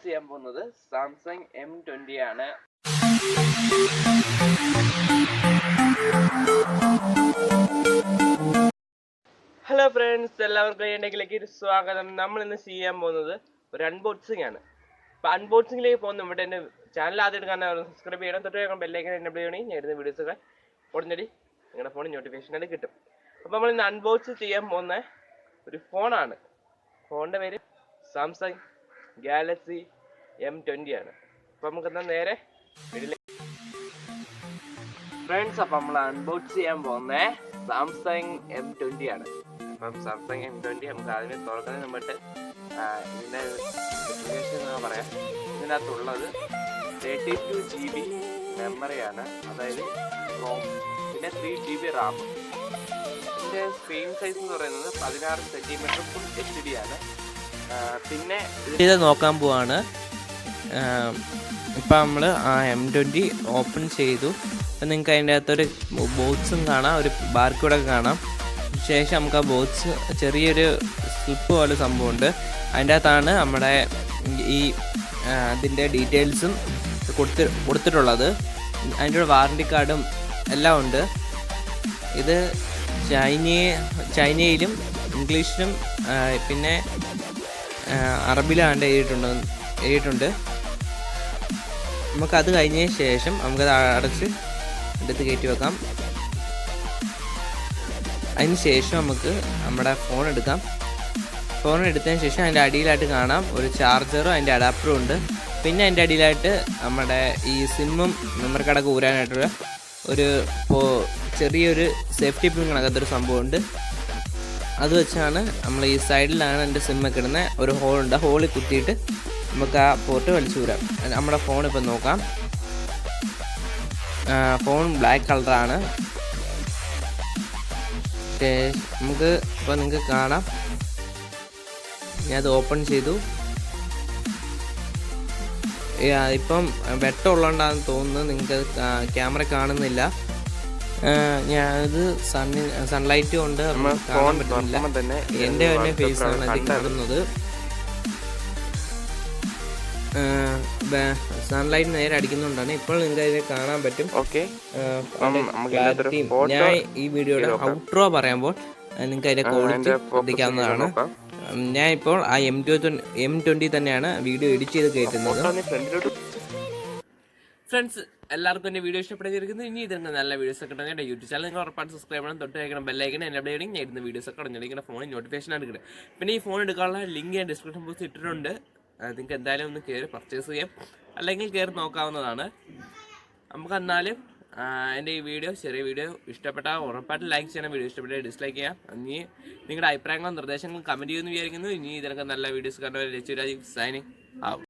ചെയ്യാൻ പോകുന്നത് Samsung M20 ആണ്. ഹലോ ഫ്രണ്ട്സ്, എല്ലാവർക്കും എൻ്റെക്കിലേക്ക് സ്വാഗതം. നമ്മൾ ഇന്ന് ചെയ്യാൻ പോകുന്നത് ഒരു അൺബോക്സിംഗ് ആണ്. അപ്പോൾ അൺബോക്സിംഗിലേക്ക് പോകുന്ന ഇവിടെ എൻ്റെ ചാനൽ ആദ്യമായിട്ട് കാണാൻ സബ്സ്ക്രൈബ് ചെയ്യണം. തൊട്ട് ബെല്ലൈക്കൻ എനേബിൾ ചെയ്യണമെങ്കിൽ ഞാൻ ഇടുന്ന വീഡിയോസൊക്കെ ഉടനടി നിങ്ങളുടെ ഫോണിൽ നോട്ടിഫിക്കേഷനായിട്ട് കിട്ടും. അപ്പോൾ നമ്മൾ ഇന്ന് അൺബോക്സ് ചെയ്യാൻ പോകുന്ന ഒരു ഫോണാണ്. ഫോണിൻ്റെ പേര് സാംസങ് ഗാലക്സി M20 ആണ്. അപ്പോൾ നമുക്കെന്നാൽ നേരെ ഫ്രണ്ട്സ്, അപ്പം നമ്മൾ അൺബോക്സ് ചെയ്യാൻ പോകുന്ന സാംസങ് M20 ആണ്. അപ്പം സാംസങ് M20 നമുക്ക് അതിനെ തുറക്കുന്നതിന് മുമ്പിട്ട് ഇതിൻ്റെ സ്പെസിഫിക്കേഷൻ എന്ന് പറയാം. ഇതിനകത്തുള്ളത് 32 GB മെമ്മറിയാണ്, അതായത് റോം, പിന്നെ 3 GB റാം. ഇതിൻ്റെ സ്ക്രീൻ സൈസ് എന്ന് പറയുന്നത് 16 cm ഫുൾ HD ആണ്. പിന്നെ ഇത് നോക്കാൻ പോവാണ്. ഇപ്പം നമ്മൾ ആ M20 ഓപ്പൺ ചെയ്തു. അപ്പം നിങ്ങൾക്ക് അതിൻ്റെ അകത്തൊരു ബോക്സും കാണാം, ഒരു ബാർക്കോഡൊക്കെ കാണാം. ശേഷം നമുക്ക് ആ ബോക്സ് ചെറിയൊരു സ്ലിപ്പ് പോലെ സംഭവമുണ്ട്. അതിൻ്റെ അകത്താണ് നമ്മുടെ ഈ അതിൻ്റെ ഡീറ്റെയിൽസും കൊടുത്തിട്ടുള്ളത്. അതിൻ്റെ ഒരു വാറണ്ടി കാർഡും എല്ലാം ഉണ്ട്. ഇത് ചൈനയിലും ഇംഗ്ലീഷിലും പിന്നെ അറബിലാണ് എഴുതിയിട്ടുണ്ട്. നമുക്കത് കഴിഞ്ഞതിന് ശേഷം നമുക്കത് അടച്ച് എടുത്ത് കയറ്റി വെക്കാം. അതിന് ശേഷം നമുക്ക് നമ്മുടെ ഫോൺ എടുക്കാം. ഫോൺ എടുത്തതിന് ശേഷം അതിൻ്റെ അടിയിലായിട്ട് കാണാം ഒരു ചാർജറും അതിൻ്റെ അഡാപ്റ്ററും ഉണ്ട്. പിന്നെ അതിൻ്റെ അടിയിലായിട്ട് നമ്മുടെ ഈ സിമ്മും മെമ്മറി കാർഡൊക്കെ ഊരാനായിട്ടുള്ള ഒരു ചെറിയൊരു സേഫ്റ്റി പിൻ കണക്കത്തൊരു സംഭവമുണ്ട്. അത് വെച്ചാണ് നമ്മൾ ഈ സൈഡിലാണ് എൻ്റെ സിമ്മൊക്കെ ഇടുന്നത്. ഒരു ഹോളുണ്ട്, ഹോളിൽ കുത്തിയിട്ട് നമുക്ക് ആ പോർട്ട് വലിച്ചു വരാം. നമ്മുടെ ഫോൺ ഇപ്പം നോക്കാം. ഫോൺ ബ്ലാക്ക് കളറാണ്. നമുക്ക് ഇപ്പോൾ നിങ്ങൾക്ക് കാണാം. ഞാനത് ഓപ്പൺ ചെയ്തു. ഇപ്പം വെട്ടമുള്ളതുകൊണ്ടാണെന്ന് തോന്നുന്നു നിങ്ങൾക്ക് ക്യാമറ കാണുന്നില്ല. ഞാനത് സൺലൈറ്റ് കൊണ്ട് കാണാൻ പറ്റുന്നില്ല. എൻ്റെ തന്നെ ഫേസാണ് ഇത് കാണുന്നത്. സൺലൈറ്റ് നേരെ അടിക്കുന്നുകൊണ്ടാണ്. ഇപ്പോൾ നിങ്ങൾക്ക് അതിനെ കാണാൻ പറ്റും. ഞാൻ ഈ വീഡിയോയുടെ ഔട്ട്രോ പറയുമ്പോൾ നിങ്ങൾക്ക് അതിന്റെ ക്വാളിറ്റി ശ്രദ്ധിക്കാവുന്നതാണ്. ഞാൻ ഇപ്പോൾ ആ M20 തന്നെയാണ് വീഡിയോ എഡിറ്റ് ചെയ്ത് കയറ്റുന്നത്. ഫ്രണ്ട്സ്, എല്ലാവർക്കും എൻ്റെ വീഡിയോ ഇഷ്ടപ്പെട്ടിരിക്കുന്നത്. ഇനി ഇതിന് നല്ല വീഡിയോസ് ഒക്കെ ഉണ്ടെങ്കിൽ എൻ്റെ യൂട്യൂബ് ചാനൽ നിങ്ങൾ ഉറപ്പായിട്ട് സബ്സ്ക്രൈബ് ചെയ്യണം. തൊട്ട് കഴിക്കണം ബെല്ലൈക്കൻ എനേബിൾ ചെയ്യണമെങ്കിൽ ഞാൻ ഇടുന്ന വീഡിയോസ് ഒക്കെ ഉടനെ ഫോണിൽ നോട്ടിഫിക്കേഷനാണ് കിട്ടുക. പിന്നെ ഈ ഫോൺ എടുക്കാനുള്ള ലിങ്ക് ഞാൻ ഡിസ്ക്രിപ്ഷൻ ബോക്സിൽ ഇട്ടിട്ടുണ്ട്. നിങ്ങൾക്ക് എന്തായാലും ഒന്ന് കയറി പർച്ചേസ് ചെയ്യാം, അല്ലെങ്കിൽ കയറി നോക്കാവുന്നതാണ്. നമുക്ക് എന്നാലും എൻ്റെ ഈ വീഡിയോ, ചെറിയ വീഡിയോ ഇഷ്ടപ്പെട്ടാൽ ഉറപ്പായിട്ട് ലൈക്ക് ചെയ്യണം. വീഡിയോ ഇഷ്ടപ്പെട്ടാൽ ഡിസ്ലൈക്ക് ചെയ്യാം. ഇനി നിങ്ങളുടെ അഭിപ്രായങ്ങളും നിർദ്ദേശങ്ങളും കമൻറ്റ് ചെയ്യുമെന്ന് വിചാരിക്കുന്നു. ഇനി ഇതിനൊക്കെ നല്ല വീഡിയോസ് കണ്ടുവരാൻ റിച്ചു രാജീവ് സൈനിങ് ഔട്ട്.